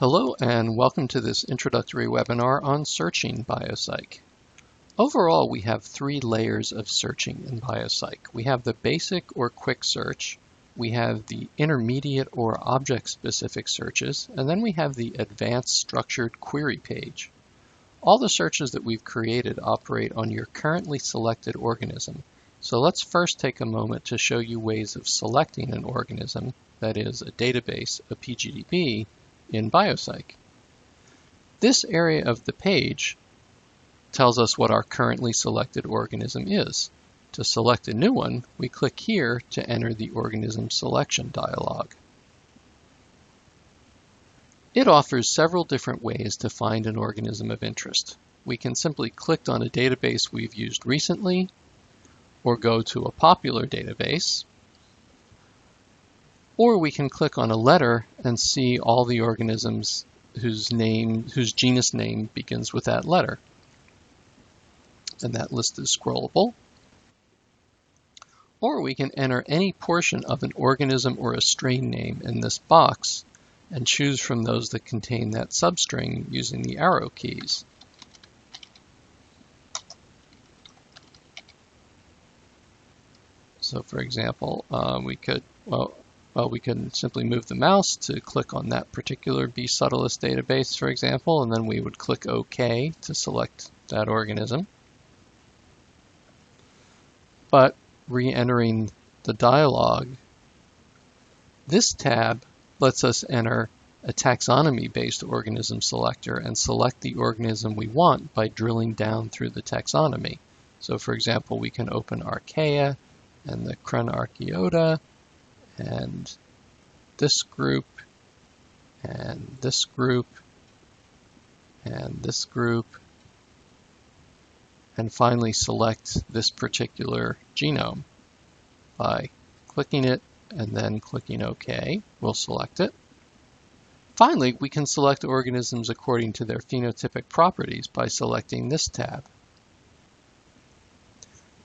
Hello and welcome to this introductory webinar on searching BioCyc. Overall, we have three layers of searching in BioCyc. We have the basic or quick search, we have the intermediate or object-specific searches, and then we have the advanced structured query page. All the searches that we've created operate on your currently selected organism. So let's first take a moment to show you ways of selecting an organism, that is, a database, a PGDB, in BioCyc. This area of the page tells us what our currently selected organism is. To select a new one, we click here to enter the Organism Selection dialog. It offers several different ways to find an organism of interest. We can simply click on a database we've used recently, or go to a popular database, or we can click on a letter and see all the organisms whose genus name begins with that letter. And that list is scrollable. Or we can enter any portion of an organism or a strain name in this box and choose from those that contain that substring using the arrow keys. So for example, we can simply move the mouse to click on that particular B subtilis database, for example, and then we would click OK to select that organism. But re-entering the dialog, this tab lets us enter a taxonomy-based organism selector and select the organism we want by drilling down through the taxonomy. So for example, we can open Archaea and the Crenarchaeota, and this group, and this group, and this group, and finally select this particular genome. By clicking it and then clicking OK, we'll select it. Finally, we can select organisms according to their phenotypic properties by selecting this tab.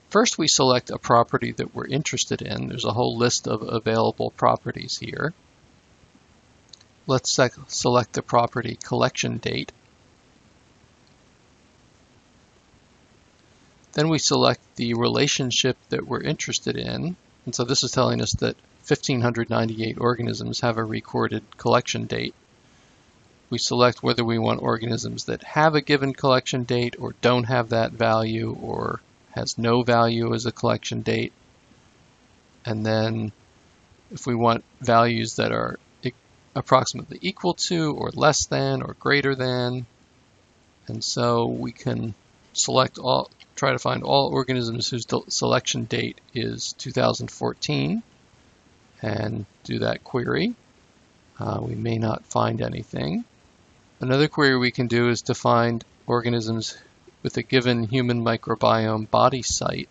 First, we select a property that we're interested in. There's a whole list of available properties here. Let's select the property collection date. Then we select the relationship that we're interested in. And so this is telling us that 1,598 organisms have a recorded collection date. We select whether we want organisms that have a given collection date or don't have that value or has no value as a collection date. And then if we want values that are approximately equal to or less than or greater than. And so we can try to find all organisms whose selection date is 2014 and do that query. We may not find anything. Another query we can do is to find organisms with a given human microbiome body site.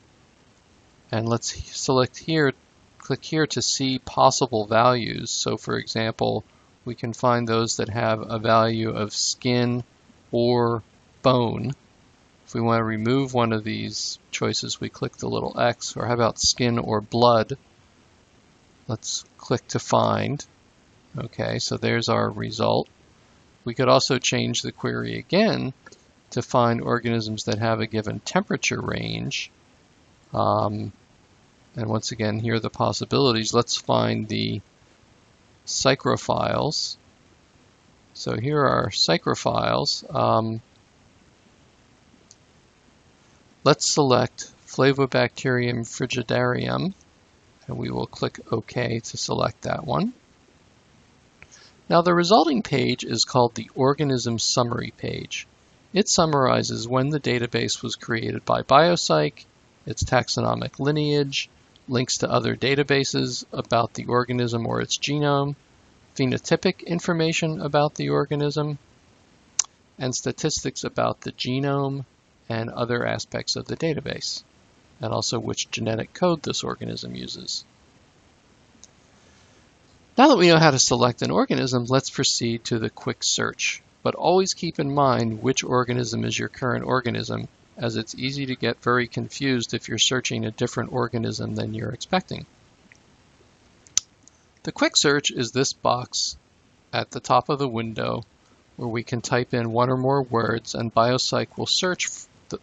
And let's select here, click here to see possible values. So for example, we can find those that have a value of skin or bone. If we want to remove one of these choices, we click the little X, or how about skin or blood? Let's click to find. Okay, so there's our result. We could also change the query again to find organisms that have a given temperature range. And once again, here are the possibilities. Let's find the psychrophiles. So here are psychrophiles. Let's select Flavobacterium frigidarium, and we will click OK to select that one. Now the resulting page is called the Organism Summary page. It summarizes when the database was created by BioCyc, its taxonomic lineage, links to other databases about the organism or its genome, phenotypic information about the organism, and statistics about the genome and other aspects of the database, and also which genetic code this organism uses. Now that we know how to select an organism, let's proceed to the quick search. But always keep in mind which organism is your current organism, as it's easy to get very confused if you're searching a different organism than you're expecting. The quick search is this box at the top of the window where we can type in one or more words, and BioCyc will search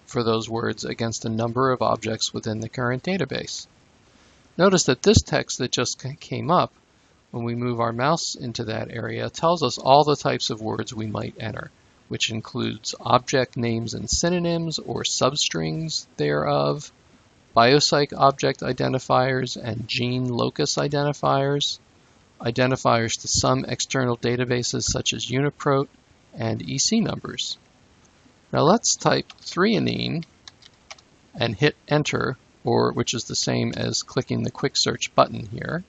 for those words against a number of objects within the current database. Notice that this text that just came up, when we move our mouse into that area, tells us all the types of words we might enter, which includes object names and synonyms or substrings thereof, BioCyc object identifiers and gene locus identifiers, identifiers to some external databases such as UniProt, and EC numbers. Now let's type threonine and hit enter, which is the same as clicking the quick search button here.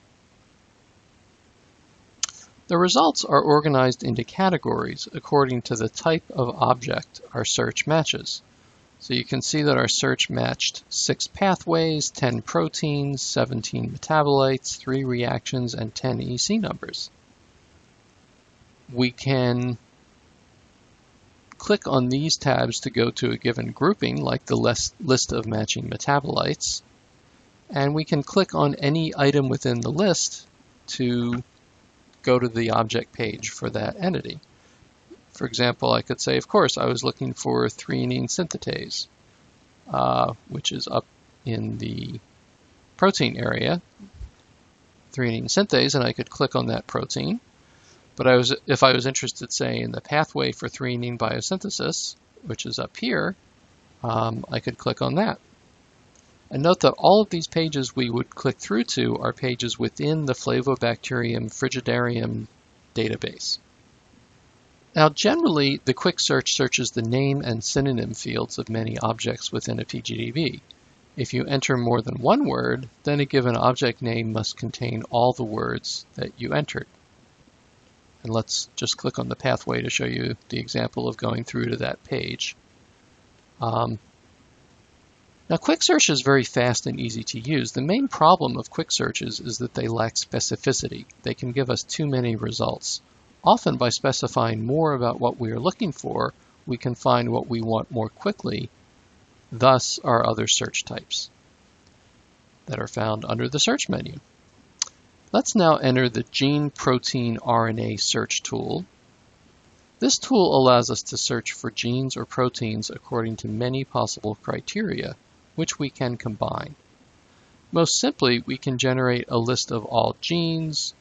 The results are organized into categories according to the type of object our search matches. So you can see that our search matched 6 pathways, 10 proteins, 17 metabolites, 3 reactions, and 10 EC numbers. We can click on these tabs to go to a given grouping, like the list of matching metabolites, and we can click on any item within the list to go to the object page for that entity. For example, I could say, of course, I was looking for threonine synthetase, which is up in the protein area, threonine synthase, and I could click on that protein. But if I was interested, say, in the pathway for threonine biosynthesis, which is up here, I could click on that. And note that all of these pages we would click through to are pages within the Flavobacterium frigidarium database. Now, generally, the quick search searches the name and synonym fields of many objects within a PGDB. If you enter more than one word, then a given object name must contain all the words that you entered. And let's just click on the pathway to show you the example of going through to that page. Now, quick search is very fast and easy to use. The main problem of quick searches is that they lack specificity. They can give us too many results. Often, by specifying more about what we are looking for, we can find what we want more quickly. Thus, are other search types that are found under the search menu. Let's now enter the gene, protein, RNA search tool. This tool allows us to search for genes or proteins according to many possible criteria, which we can combine. Most simply, we can generate a list of all genes,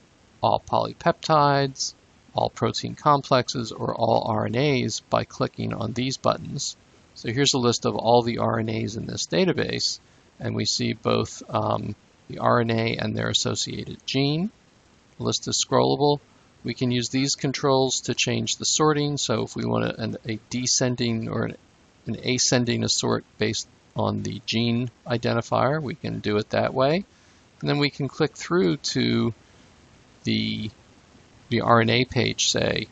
all polypeptides, all protein complexes, or all RNAs by clicking on these buttons. So here's a list of all the RNAs in this database, and we see both the RNA and their associated gene. The list is scrollable. We can use these controls to change the sorting. So if we want a descending or an ascending assort based on the gene identifier, we can do it that way. And then we can click through to the RNA page, say,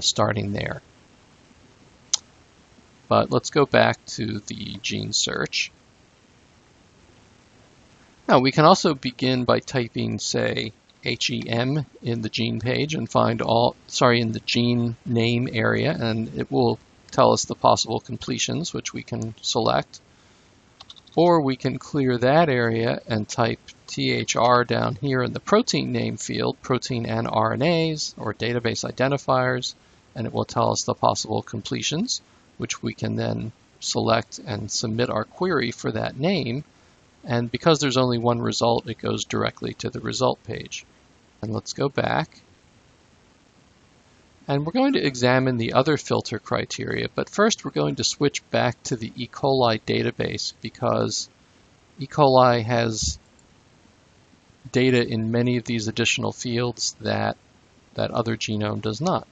starting there. But let's go back to the gene search. Now, we can also begin by typing, say, HEM in the gene page and find in the gene name area, and it will tell us the possible completions, which we can select. Or we can clear that area and type THR down here in the protein name field, protein and RNAs, or database identifiers, and it will tell us the possible completions, which we can then select and submit our query for that name. And because there's only one result, it goes directly to the result page. And let's go back. And we're going to examine the other filter criteria, but first we're going to switch back to the E. coli database because E. coli has data in many of these additional fields that other genome does not.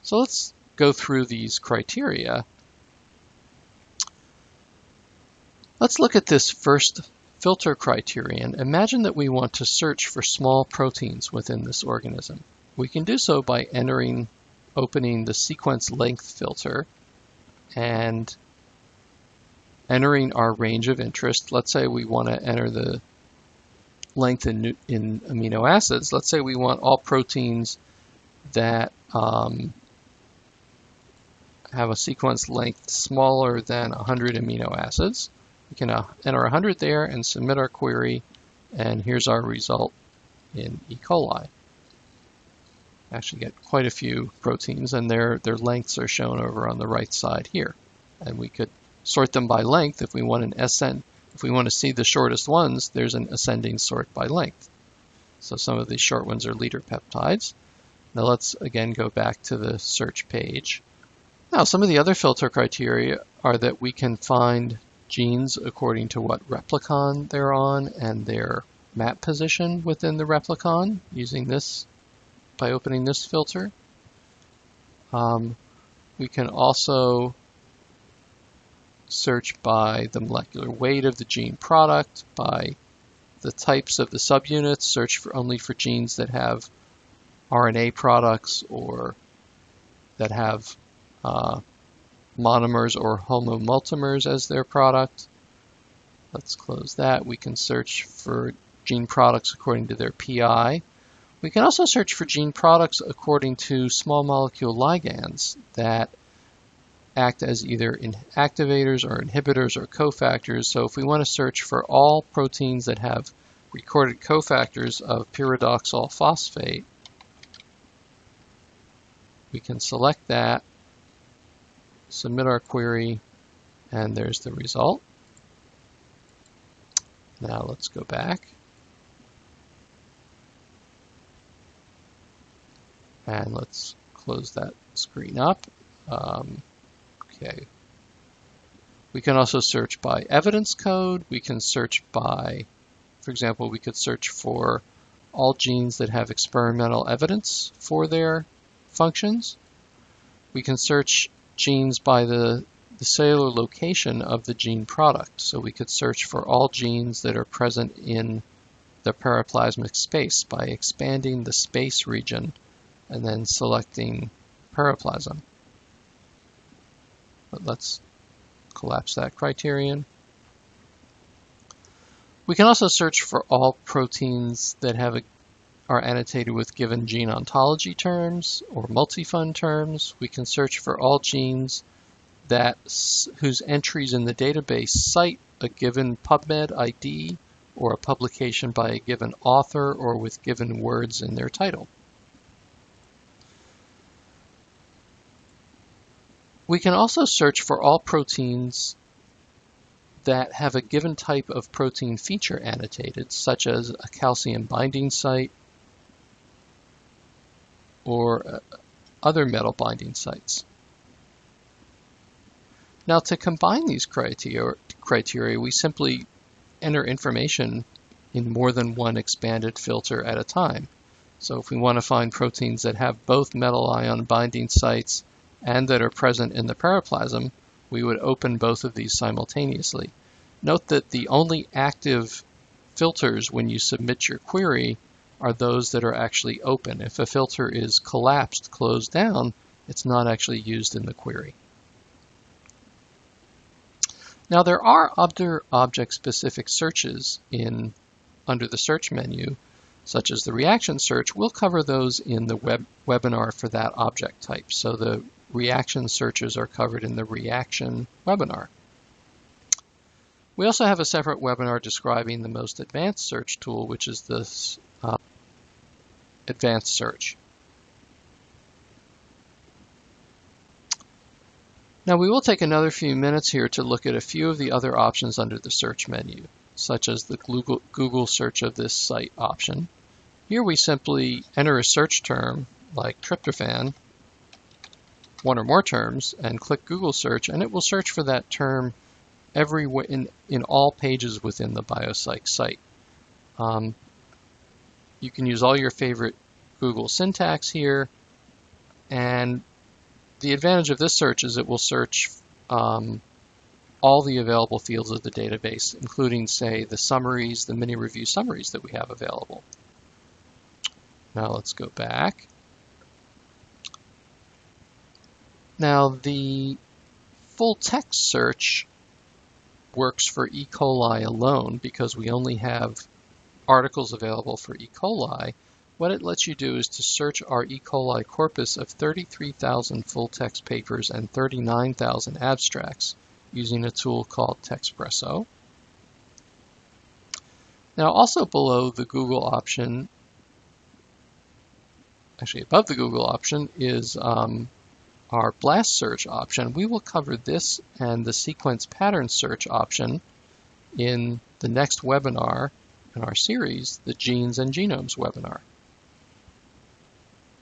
So let's go through these criteria. Let's look at this first filter criterion. Imagine that we want to search for small proteins within this organism. We can do so by opening the sequence length filter and entering our range of interest. Let's say we want to enter the length in amino acids. Let's say we want all proteins that have a sequence length smaller than 100 amino acids. We can enter 100 there and submit our query, and here's our result in E. coli. actually get quite a few proteins, and their lengths are shown over on the right side here. And we could sort them by length if we want an ascend. If we want to see the shortest ones, there's an ascending sort by length. So some of these short ones are leader peptides. Now let's again go back to the search page. Now some of the other filter criteria are that we can find genes according to what replicon they're on and their map position within the replicon using this by opening this filter. We can also search by the molecular weight of the gene product, by the types of the subunits, search only for genes that have RNA products or that have monomers or homomultimers as their product. Let's close that. We can search for gene products according to their PI. We can also search for gene products according to small molecule ligands that act as either activators or inhibitors or cofactors. So if we want to search for all proteins that have recorded cofactors of pyridoxal phosphate, we can select that, submit our query, and there's the result. Now let's go back. And let's close that screen up. Okay. We can also search by evidence code. We can search by, for example, we could search for all genes that have experimental evidence for their functions. We can search genes by the cellular location of the gene product. So we could search for all genes that are present in the paraplasmic space by expanding the space region and then selecting paraplasm. But let's collapse that criterion. We can also search for all proteins that are annotated with given gene ontology terms or multi-fund terms. We can search for all genes whose entries in the database cite a given PubMed ID or a publication by a given author or with given words in their title. We can also search for all proteins that have a given type of protein feature annotated, such as a calcium binding site or other metal binding sites. Now, to combine these criteria, we simply enter information in more than one expanded filter at a time. So if we want to find proteins that have both metal ion binding sites and that are present in the paraplasm, we would open both of these simultaneously. Note that the only active filters when you submit your query are those that are actually open. If a filter is collapsed, closed down, it's not actually used in the query. Now there are other object-specific searches under the search menu, such as the reaction search. We'll cover those in the webinar for that object type. So the reaction searches are covered in the reaction webinar. We also have a separate webinar describing the most advanced search tool, which is this advanced search. Now we will take another few minutes here to look at a few of the other options under the search menu, such as the Google search of this site option. Here we simply enter a search term like tryptophan, one or more terms, and click Google search, and it will search for that term everywhere in all pages within the BioCyc site. You can use all your favorite Google syntax here, and the advantage of this search is it will search all the available fields of the database, including, say, the summaries, the mini review summaries that we have available. Now let's go back. Now the full text search works for E. coli alone because we only have articles available for E. coli. What it lets you do is to search our E. coli corpus of 33,000 full-text papers and 39,000 abstracts using a tool called Texpresso. Now also below the Google option, actually above the Google option, is our blast search option. We will cover this and the sequence pattern search option in the next webinar in our series, the Genes and Genomes webinar.